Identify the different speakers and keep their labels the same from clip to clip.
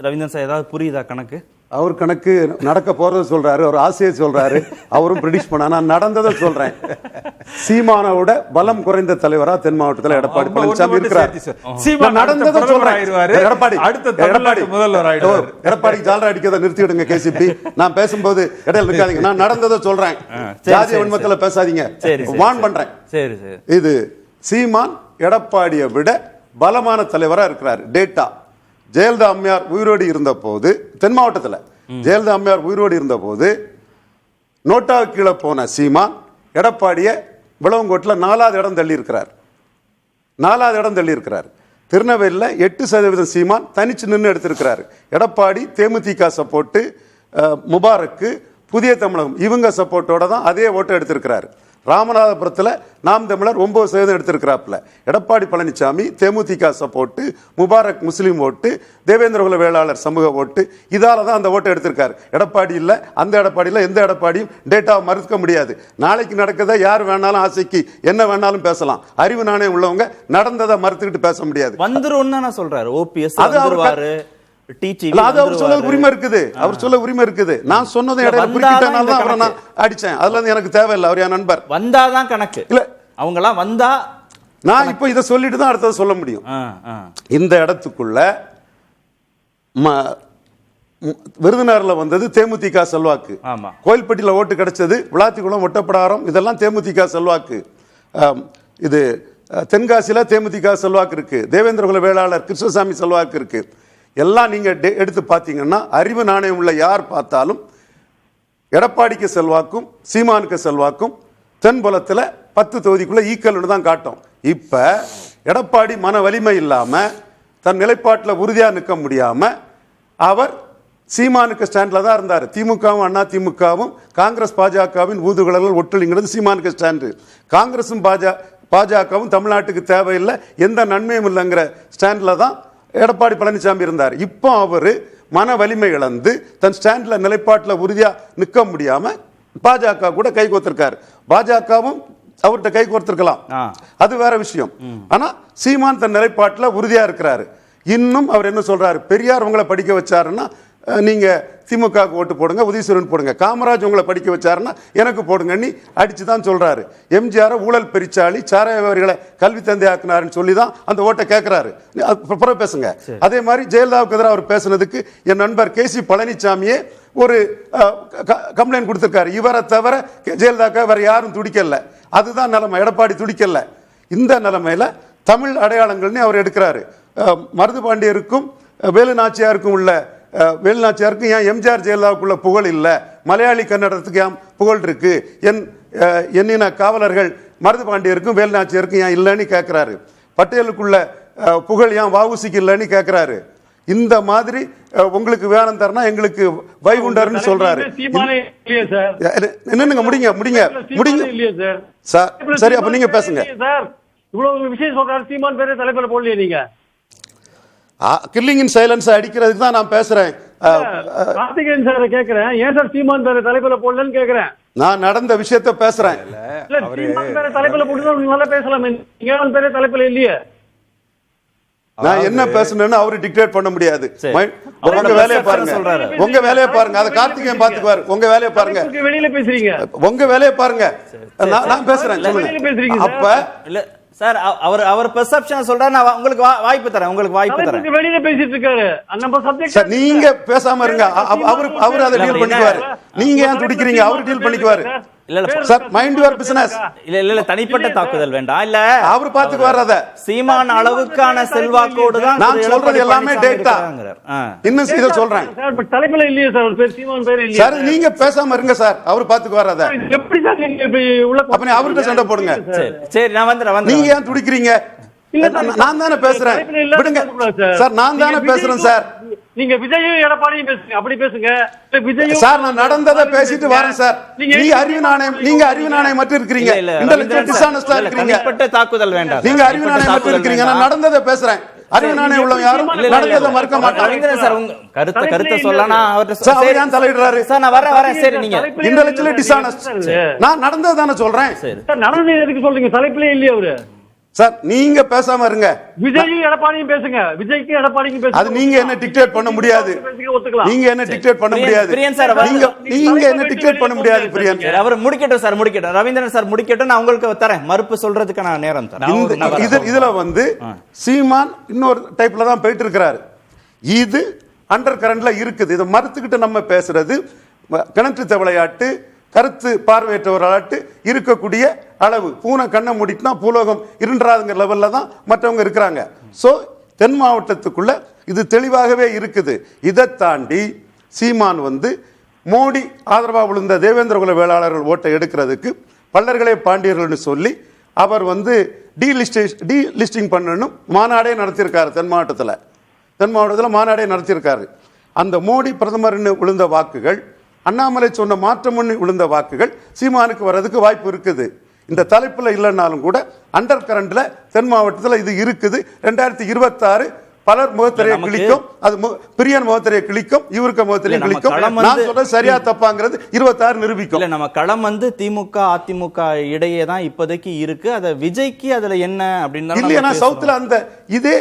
Speaker 1: Ravindran sir ஏதாவது புரியுதா கணக்கு?
Speaker 2: அவர் கணக்கு நடக்க போறதை சொல்றாரு, அவர் ஆசையை சொல்றாரு, அவரும் ப்ரெடிக்ட் பண்ண. நான் நடந்ததை சொல்றேன். சீமானோட பலம் குறைந்த தலைவரா தென் மாவட்டத்தில் எடப்பாடி பழனிசாமி இருக்கிறார். நடந்ததை சொல்றேன். எடப்பாடி ஜாலரா அடிக்கிறத நிறுத்திடுங்க கேசிபி. நான் பேசும்போது இடையில இருக்காதீங்க. நான் நடந்ததை சொல்றேன். ஜாதிய வன்மத்தில் பேசாதீங்க. வான் பண்றேன். இது சீமான் எடப்பாடியை விட பலமான தலைவரா இருக்கிறார். டேட்டா ஜெயலலிதா அம்மையார் உயிரோடு இருந்த போது தென் மாவட்டத்தில் ஜெயலலிதா அம்மையார் உயிரோடு இருந்த போது நோட்டா கீழே போன சீமான் எடப்பாடியை விளவங்கோட்டில் 4வது இடம் தள்ளி இருக்கிறார். 4வது இடம் தள்ளி இருக்கிறார். திருநெல்வேலியில் 8% சீமான் தனிச்சு நின்று எடுத்திருக்கிறார். எடப்பாடி தேமுதிக சப்போர்ட்டு, முபாரக்கு, புதிய தமிழகம் இவங்க சப்போர்ட்டோட தான் அதே ஓட்டை எடுத்திருக்கிறார். ராமநாதபுரத்தில் நாம் தமிழர் 9% எடுத்திருக்கிறாப்புல. எடப்பாடி பழனிசாமி தேமுதிக சப்போர்ட்டு, முபாரக் முஸ்லீம் ஓட்டு, தேவேந்திர குல வேளாளர் சமூக ஓட்டு, இதால தான் அந்த ஓட்டை எடுத்திருக்காரு. எடப்பாடி இல்லை, அந்த எடப்பாடி இல்லை, எந்த எடப்பாடியும் டேட்டாவை மறுக்க முடியாது. நாளைக்கு நடக்கதை யார் வேணாலும் ஆசைக்கு என்ன வேணாலும் பேசலாம். அறிவு நாணயம் உள்ளவங்க நடந்ததை மறுத்துக்கிட்டு பேச முடியாது.
Speaker 1: வந்துரும் சொல்றாரு ஓபிஎஸ்.
Speaker 2: அவர் சொல்ல உரிமை இருக்குது. அவர் சொல்ல உரிமை இருக்குது. நான் சொன்னதை இடையில குறிப்பிட்டனால தான் அவரை நான் அடிச்சேன். அதுல இருந்து எனக்கு தேவையில்லை. அவர் என் நண்பர்.
Speaker 1: வந்தாதான் கணக்கு இல்ல. அவங்க எல்லாம் வந்தா
Speaker 2: நான் இப்ப இதை சொல்லிட்டு தான் அடுத்தது சொல்ல முடியும். இந்த இடத்துக்குள்ள விருதுநகர்ல வந்தது தேமுதிக செல்வாக்கு. கோயில்பட்டியில ஓட்டு கிடைச்சது, விளாத்திக்குளம், ஒட்டப்படாரம், இதெல்லாம் தேமுதிக செல்வாக்கு. இது தென்காசியில தேமுதிக செல்வாக்கு இருக்கு. தேவேந்திர குல வேளாளர் கிருஷ்ணசாமி செல்வாக்கு இருக்கு. எல்லாம் நீங்க எடுத்து பார்த்தீங்கன்னா அறிவு நாணயம் உள்ள யார் பார்த்தாலும் எடப்பாடிக்கு செல்வாக்கும் சீமானுக்கு செல்வாக்கும் தென்புலத்தில் 10 தொகுதிக்குள்ள ஈக்கல்னு தான் காட்டும். இப்ப எடப்பாடி மன வலிமை இல்லாம தன் நிலைப்பாட்டில் உறுதியா நிற்க முடியாம அவர் சீமானுக்கு ஸ்டாண்ட்ல தான் இருந்தார். திமுகவும் அண்ணா திமுகவும் காங்கிரஸ் பாஜகவின் ஊதுகுழல்கள் ஒட்டுலிங்கிறது சீமானுக்கு ஸ்டாண்டு. காங்கிரசும் பாஜகவும் தமிழ்நாட்டுக்கு தேவையில்லை, எந்த நன்மையும் இல்லைங்கிற ஸ்டாண்ட்ல தான் எடப்பாடி பழனிசாமி இருந்தார். இப்போ அவர் மன வலிமை இழந்து தன் ஸ்டாண்ட்ல நிலைப்பாட்டில் உறுதியா நிற்க முடியாம பாஜக கூட கை கோத்திருக்காரு. பாஜகவும் அவர்கிட்ட கை கோர்த்திருக்கலாம், அது வேற விஷயம். ஆனா சீமான் தன் நிலைப்பாட்டில் உறுதியா இருக்கிறாரு. இன்னும் அவர் என்ன சொல்றாரு, பெரியார் உங்களை படிக்க வச்சாருன்னா நீங்க திமுக ஓட்டு போடுங்க, உதயசூரன் போடுங்க. காமராஜ் உங்களை படிக்க வச்சாருன்னா எனக்கு போடுங்கன்னு அடிச்சு தான் சொல்றாரு. எம்ஜிஆர் ஊழல் பெரிச்சாளி, சாராய வியாபாரிகளை கல்வி தந்தை ஆக்குனாருன்னு சொல்லி தான் அந்த ஓட்டை கேட்கிறாரு. அப்புறம் பேசுங்க. அதே மாதிரி ஜெயலலிதாவுக்கு எதிராக அவர் பேசுனதுக்கு என் நண்பர் கேசி பழனிசாமியே ஒரு கம்ப்ளைண்ட் கொடுத்திருக்காரு. இவரை தவிர ஜெயலலிதாவுக்கு வேற யாரும் துடிக்கல. அதுதான் நிலைமை. எடப்பாடி துடிக்கல. இந்த நிலைமையில தமிழ் அடையாளங்கள்னு அவர் எடுக்கிறாரு. மருது பாண்டியருக்கும் வேலு நாச்சியாருக்கும் உள்ள வேலுநாச்சியாருக்கு ஏன் எம்ஜிஆர் ஜெயலலிதாவுக்குள்ள புகழ் இல்லை, மலையாளி கன்னடத்துக்கு ஏன் புகழ் இருக்கு, எண்ணின காவலர்கள் மருது பாண்டியருக்கும் வேலுநாச்சியாருக்கும் ஏன் இல்லைன்னு கேட்கிறாரு. பட்டேலுக்குள்ள புகழ் ஏன் வஉசிக்கு இல்லைன்னு கேட்கிறாரு. இந்த மாதிரி உங்களுக்கு வேணும் தரனா எங்களுக்கு வைகுண்டர்னு சொல்றாரு. என்னங்க முடிங்க முடிங்க முடிங்க சார். சரி, அப்ப நீங்க பேசுங்க.
Speaker 3: இவ்வளவு விஷயம் சொல்றாரு, சீமான் பேரே தலைப்புல போடலையே நீங்க.
Speaker 2: கில்லிங் இன் சைலன்ஸ் அடிக்கிறதுக்கு தான் நான் பேசுறேன்.
Speaker 3: கார்த்திகேயன் சார் கேக்குறேன், ஏன் சார் சீமான் பேரை தலைப்புல போடலன்னு கேக்குறேன்.
Speaker 2: நான் நடந்த விஷயத்தை பேசுறேன்.
Speaker 3: சீமான் பேரை தலைப்புல போட்டு நல்லா பேசலாமே, சீமான் பேரே தலைப்புல இல்லையே.
Speaker 2: நான் என்ன பேசணும்னு அவரு டிக்டேட் பண்ண முடியாது. உங்க வேலையை பாருங்க, உங்க வேலையை பாருங்க. அதை கார்த்திகேயன் பாத்துக்குவாரு. உங்க வேலையை பாருங்க.
Speaker 3: வெளியில பேசுறீங்க,
Speaker 2: உங்க வேலையை பாருங்க. நான் பேசுறேன். அப்ப
Speaker 1: இல்ல சார், அவர் பெர்செப்ஷன் சொல்றாரு. உங்களுக்கு வாய்ப்பு தரேன், உங்களுக்கு வாய்ப்பு தரேன்.
Speaker 3: வெளியில பேசிட்டு இருக்காரு. நம்ம சப்ஜெக்ட் நீங்க
Speaker 2: பேசாம இருங்க. அவர் அதை டீல் பண்ணிக்குவாரு. நீங்க ஏன் துடிக்கிறீங்க? அவர் டீல் பண்ணிக்குவாரு. இல்ல சார், மைண்ட் யுவர் பிசினஸ்.
Speaker 1: இல்ல தனிப்பட்ட தாக்குதல் வேண்டாம். இல்ல
Speaker 2: அவர் பாத்துக்குவார். அத
Speaker 1: சீமான் அளவுக்கான செல்வாக்கோடு தான்
Speaker 2: நான் சொல்றது எல்லாமே டேட்டா. இன்னும் இத சொல்றேன்.
Speaker 3: தலைப்புல இல்லையே சார், ஒரு பேர் சீமான் பேர் இல்லையே
Speaker 2: சார். நீங்க பேசாம இருங்க சார், அவர் பாத்துக்குவார். அத
Speaker 3: எப்படி சார் நீங்க உள்ள
Speaker 2: அப்ப அவர்கிட்ட சண்டை போடுங்க.
Speaker 1: சரி, நான் வந்துறேன்.
Speaker 2: நீங்க ஏன் துடிக்கிறீங்க? நான் தானே பேசுறேன். விடுங்க சார், நான் தானே பேசுறேன் சார்.
Speaker 3: நீங்க விஜயும் எடப்பாடியும் பேசுங்க, அப்படி பேசுங்க. விஜயும்
Speaker 2: சார், நான் நடந்ததை பேசிட்டு வரேன் சார். நீங்க அறிவு நாணயம் மட்டும் இருக்கீங்க. இன்டெலெக்சுவல் டிஸானஸ்டா இருக்கீங்க.
Speaker 1: தனிப்பட்ட தாக்குதல் வேண்டாம்.
Speaker 2: நீங்க அறிவு நாணயம் மட்டும் இருக்கீங்க. நான் நடந்ததை பேசுறேன். அறிவு நாணயம் உள்ள யாரும் நடந்ததை மறுக்க மாட்டாங்க
Speaker 1: சார். உங்க கருத்தை சொல்லனா
Speaker 2: அவர்ட்ட சரி நான் தலையிடுறாரு
Speaker 1: சார். நான் வரேன். சரி, நீங்க
Speaker 2: இன்டெலெக்சுவல் டிஸானஸ்ட். நான் நடந்ததை தானே சொல்றேன்.
Speaker 3: சார், நடந்தது எதுக்கு சொல்றீங்க? தலைப்பிலே இல்லையே அவரு.
Speaker 2: சார் நீங்க பேசாம இருங்க.
Speaker 3: விஜயும் எடப்பாடியும் பேசுங்க. விஜய்க்கு எடப்பாடிக்கும் பேசுங்க.
Speaker 2: அது நீங்க என்ன டிக்டேட் பண்ண முடியாது. நீங்க என்ன டிக்டேட் பண்ண முடியாது. நீங்க என்ன டிக்டேட் பண்ண முடியாது பிரியன்.
Speaker 1: அவர் முடிக்கட்டும் சார், முடிக்கட்டும். ரவீந்திரன் சார் முடிக்கட்டும். நான் உங்களுக்கு தரேன், மறுப்பு சொல்றதுக்கு நான் நேரம் தரேன்.
Speaker 2: இதுல வந்து சீமான் இன்னொரு டைப்ல தான் போயிட்டு இருக்கிறாரு. இது அண்டர் கரண்ட்ல இருக்குது. இதை மறுத்துக்கிட்டு நம்ம பேசுறது கிணற்று விளையாட்டு, கருத்து பார்வையற்றவர்களாட்டு இருக்கக்கூடிய அளவு. பூனை கண்ணை மூடிட்டுனா பூலோகம் இருண்டாதுங்கிற லெவல்ல தான் மற்றவங்க இருக்கிறாங்க. ஸோ தென் மாவட்டத்துக்குள்ள இது தெளிவாகவே இருக்குது. இதை தாண்டி சீமான் வந்து மோடி ஆதரவாக விழுந்த தேவேந்திர குல வேளாளர்கள் ஓட்டை எடுக்கிறதுக்கு பல்லர்களே பாண்டியர்கள்னு சொல்லி அவர் வந்து டீலிஸ்டிங் பண்ணணும் மாநாடே நடத்தியிருக்காரு. தென் மாவட்டத்தில் மாநாடே நடத்தியிருக்காரு. அந்த மோடி பிரதமர்னு விழுந்த வாக்குகள், அண்ணாமலை சொன்ன மாற்றம்னு விழுந்த வாக்குகள் சீமானுக்கு வர்றதுக்கு வாய்ப்பு இருக்குது. இந்த தலைப்புல இல்லைன்னாலும் கூட அண்டர் கரண்ட்ல தென் மாவட்டத்தில் இது இருக்குது. 2026 பலர் முகத்திரையை கிழிக்கும். அது பிரியன் முகத்திரையை கிழிக்கும், இவருக்கு முகத்திரையை கிழிக்கும். நான் சொல்றது சரியா தப்பாங்கிறது 26 நிரூபிக்கும்.
Speaker 1: நம்ம களம் வந்து திமுக அதிமுக இடையே தான் இப்போதைக்கு இருக்கு. அத விஜய்க்கு அதுல என்ன அப்படின்னு
Speaker 2: இல்லையா? சவுத்துல அந்த இதே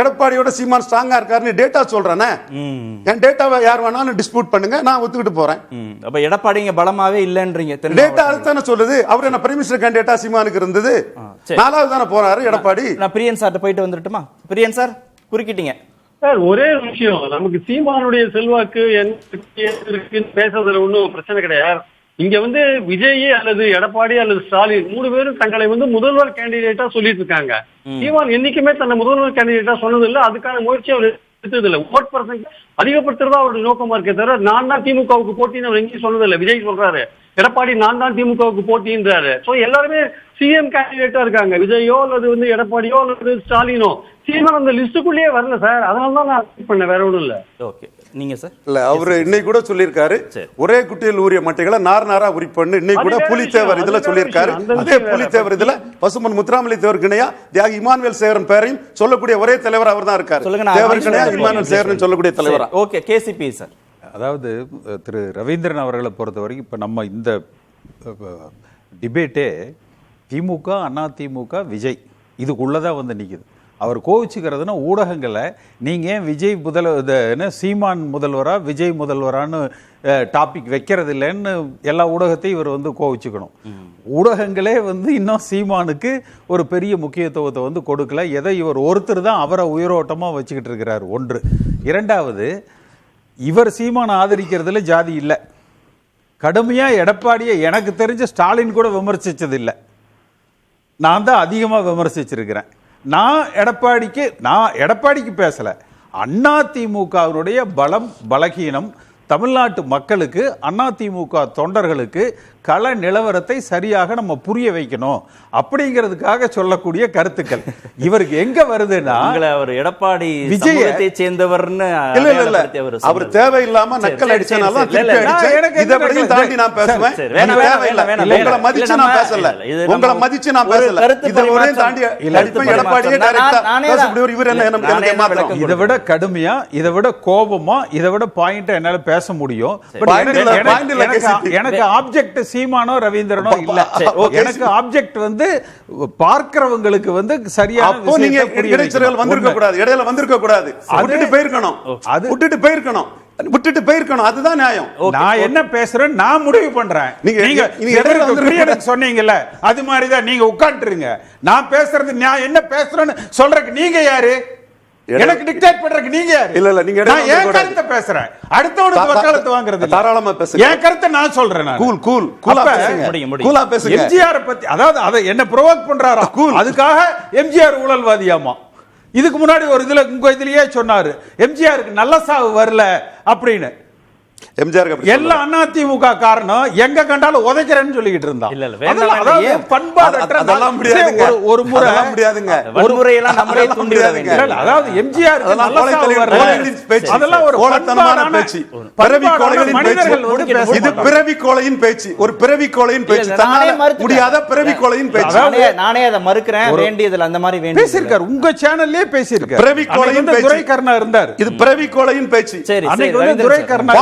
Speaker 2: எடப்பாடியோட சீமான் ஸ்ட்ராங்கா இருக்காருன்னு டேட்டா சொல்றேனே. என் டேட்டாவை யார் வேணாலும் டிஸ்பியூட் பண்ணுங்க, நான் ஒத்துக்கிட்டு போறேன்.
Speaker 1: அப்ப எடப்பாடிங்க பலமாவே இல்லன்றீங்க.
Speaker 2: டேட்டா அதுதானே சொல்லுது. அவர் என்ன பிரைம் மினிஸ்டர் கேண்டிடேட்டா சீமானுக்கு இருந்தது. 4வது தானே போறாரு எடப்பாடி.
Speaker 1: நான் பிரியன் சார் போயிட்டு வந்துட்டுமா? பிரியன் சார் குறுக்கிட்டீங்க
Speaker 3: சார். ஒரே விஷயம், நமக்கு சீமானுடைய செல்வாக்கு என்ன பேசுறதுல ஒன்றும் பிரச்சனை கிடையாது. இங்க வந்து விஜய் அல்லது எடப்பாடி அல்லது ஸ்டாலின் 3 பேரும் தங்களை வந்து முதல்வர் கேண்டிடேட்டா சொல்லிட்டு இருக்காங்க. சீமான் என்னைக்குமே தன்னை முதல்வர் கேண்டிடேட்டா சொன்னது இல்லை. அதுக்கான முயற்சி அவர் எடுத்தது இல்லை. ஓட் பர்சன்ட் அதிகப்படுத்துறதா அவருடைய நோக்கமா இருக்கே தவிர நான் தான் திமுகவுக்கு போட்டின்னு அவர் எங்கேயும் சொன்னதில்லை. விஜய் சொல்றாரு, எடப்பாடி நான் தான் திமுகவுக்கு போட்டின்றாரு. சோ எல்லாருமே சிஎம் கேண்டிடேட்டா இருக்காங்க. விஜயோ அல்லது வந்து எடப்பாடியோ அல்லது ஸ்டாலினோ. சீமான் அந்த லிஸ்டுக்குள்ளேயே வரல சார். அதனால தான் நான் பண்ண, வேற ஒன்றும் இல்ல.
Speaker 1: ஓகே, நீங்க சார்?
Speaker 2: இல்ல, அவரு இன்னைக்கு கூட சொல்லியிருக்காரு, ஒரே குட்டியில் ஊறிய மட்டைகளை நாரா உரிப்பண்ணு. இன்னைக்கு கூட புலித்தேவர் இதுல சொல்லியிருக்காரு. அதே புலித்தேவர் இதுல பசுமன் முத்துராமலிங்க தேவர் கிணையா தியாகி இமானுவேல் சேகரன் பேரையும் சொல்லக்கூடிய ஒரே தலைவர் அவர் தான் இருக்காரு. தேவர் கிணையா இமானுவேல் சேகரன் சொல்லக்கூடிய தலைவர்.
Speaker 1: Okay, KCP sir.
Speaker 4: அதாவது திரு ரவீந்திரன் அவர்களை பொறுத்த வரைக்கும் இப்போ நம்ம இந்த டிபேட்டே திமுக அதிமுக விஜய் இதுக்குள்ளதான் வந்து நிற்குது. அவர் கோவிச்சுக்கிறதுனா ஊடகங்களை நீங்கள் ஏன் விஜய் என்ன சீமான் முதல்வரா விஜய் முதல்வரான்னு டாபிக் வைக்கிறது இல்லைன்னு எல்லா ஊடகத்தையும் இவர் வந்து கோவிச்சுக்கணும். ஊடகங்களே வந்து இன்னும் சீமானுக்கு ஒரு பெரிய முக்கியத்துவத்தை வந்து கொடுக்கல. எதை இவர் ஒருத்தர் தான் அவரை உயிரோட்டமாக வச்சுக்கிட்டு இருக்கிறார். ஒன்று. இரண்டாவது, இவர் சீமானை ஆதரிக்கிறதுல ஜாதி இல்லை. கடுமையாக எடப்பாடியை எனக்கு தெரிஞ்ச ஸ்டாலின் கூட விமர்சித்தது இல்லை. நான் தான் அதிகமாக விமர்சிச்சிருக்கிறேன். நான் எடப்பாடிக்கு பேசலை. அதிமுகவினுடைய பலம் பலகீனம் தமிழ்நாட்டு மக்களுக்கு, அதிமுக தொண்டர்களுக்கு கள நிலவரத்தை சரியாக நம்ம புரிய வைக்கணும் அப்படிங்கிறதுக்காக சொல்லக்கூடிய கருத்துக்கள் இவருக்கு எங்க வருதுன்னா,
Speaker 1: அவர் எடப்பாடி விஜயத்தை சேர்ந்தவர்னு
Speaker 2: அவர் தேவையில்லாம நக்கல் அடிச்சனால இதை பத்தி தாண்டி நான் பேசுவேன். உங்களை மதிச்சு நான் பேசல, உங்களை மதிச்சு நான் பேசல. இதை ஒரே தாண்டி எடப்பாடியே இவர் என்ன
Speaker 4: இதை விட கடுமையா, இதை விட கோபமா, இதை விட பாயிண்ட் என்னால பேச முடியும். எனக்கு ஆப்ஜெக்ட் சீமானோ ரவீந்திரனோ இல்ல. எனக்கு ஆப்ஜெக்ட் வந்து பார்க்கிறவங்களுக்கு வந்து சரியான
Speaker 2: இடைச்சல்கள் வந்திருக்க கூடாது, இடையில வந்திருக்க கூடாது. விட்டுட்டு போயிருக்கணும். அதுதான் நியாயம்.
Speaker 4: நான் என்ன பேசுறேன் நான் முடிவு பண்றேன். நீங்க சொன்னீங்கல்ல, அது மாதிரிதான் நீங்க உட்காந்துருங்க. நான் பேசுறது நான் என்ன பேசுறேன்னு சொல்றதுக்கு நீங்க யாரு? எனக்கு டிக்டேட் பண்றதுக்கு நீங்க யாரு?
Speaker 2: இல்ல நீங்க
Speaker 4: நான் என் கருத்தை பேசுறேன். அடுத்தவனுக்கு வக்காலத்து வாங்குறது இல்ல.
Speaker 2: தாராளமா பேசுங்க.
Speaker 4: என் கருத்தை நான் சொல்றேன்.
Speaker 2: கூலா பேசுங்க.
Speaker 4: எம்ஜிஆர் பத்தி, அதாவது அதை என்ன ப்ரொவோக் பண்றாரா? அதுக்காக எம்ஜிஆர் ஊழல்வாதியாமா. இதுக்கு முன்னாடி ஒரு இதுல உங்க இதுலயே சொன்னாரு எம்ஜிஆருக்கு நல்ல சாவு வரல அப்படின்னு. எல்லா அதிமுக காரணம் எங்க கண்டாலும் உதைக்கிறேன்னு சொல்லிக்கிட்டு இருந்தான். ஒரு முறை அதாவது எம்ஜிஆர்
Speaker 2: பிறவி கோளையின் பேச்சு, ஒரு பிறவி கோளையின் பேச்சு, முடியாத பிறவி கோளையின் பேச்சு.
Speaker 1: நானே அதை மறுக்கிறேன். வேண்டியதுல அந்த மாதிரி
Speaker 4: பேசியிருக்காரு, உங்க சேனல்லே பேசியிருக்காரு.
Speaker 2: பிறவி கோளையின் பேச்சு,
Speaker 4: துரைக்கர்ணா இருந்தார்.
Speaker 2: இது பிறவி கோளையின் பேச்சு.
Speaker 4: அன்னைக்கு வந்து துரைக்கர்ணா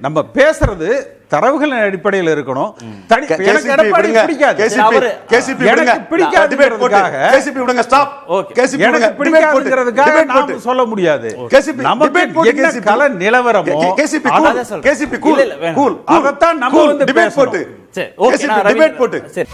Speaker 2: நம்ம பேசுறது
Speaker 4: தரவுகளின் அடிப்படையில் இருக்கணும். எனக்கு
Speaker 2: KCP
Speaker 4: எடப்பாடி
Speaker 2: விடுங்க.
Speaker 4: பிடிக்காது.
Speaker 2: KCP
Speaker 4: எனக்கு
Speaker 2: விடுங்க.
Speaker 4: பிடிக்காதுங்கிறதுக்காக
Speaker 2: KCP விடுங்க. ஸ்டாப். KCP விடுங்க.
Speaker 4: எனக்கு பிடிக்காதுங்கிறதுக்காக நாம சொல்ல முடியாது.
Speaker 2: KCP
Speaker 4: நமக்கு என்ன கள நிலவரமோ
Speaker 2: KCP
Speaker 1: அதான் சொல்றேன்.
Speaker 2: KCP cool.
Speaker 1: இல்ல, இல்ல, வேணாம்.
Speaker 2: கூல்.
Speaker 4: அதைத்தான் நம்ம வந்து
Speaker 2: டிபேட்
Speaker 4: பேசணும்.
Speaker 2: போட்டு
Speaker 1: சரி, ஓகே,
Speaker 2: KCP
Speaker 1: நான்
Speaker 2: டிபேட்
Speaker 1: ரவீந்திரன்
Speaker 2: போட்டு
Speaker 1: சரி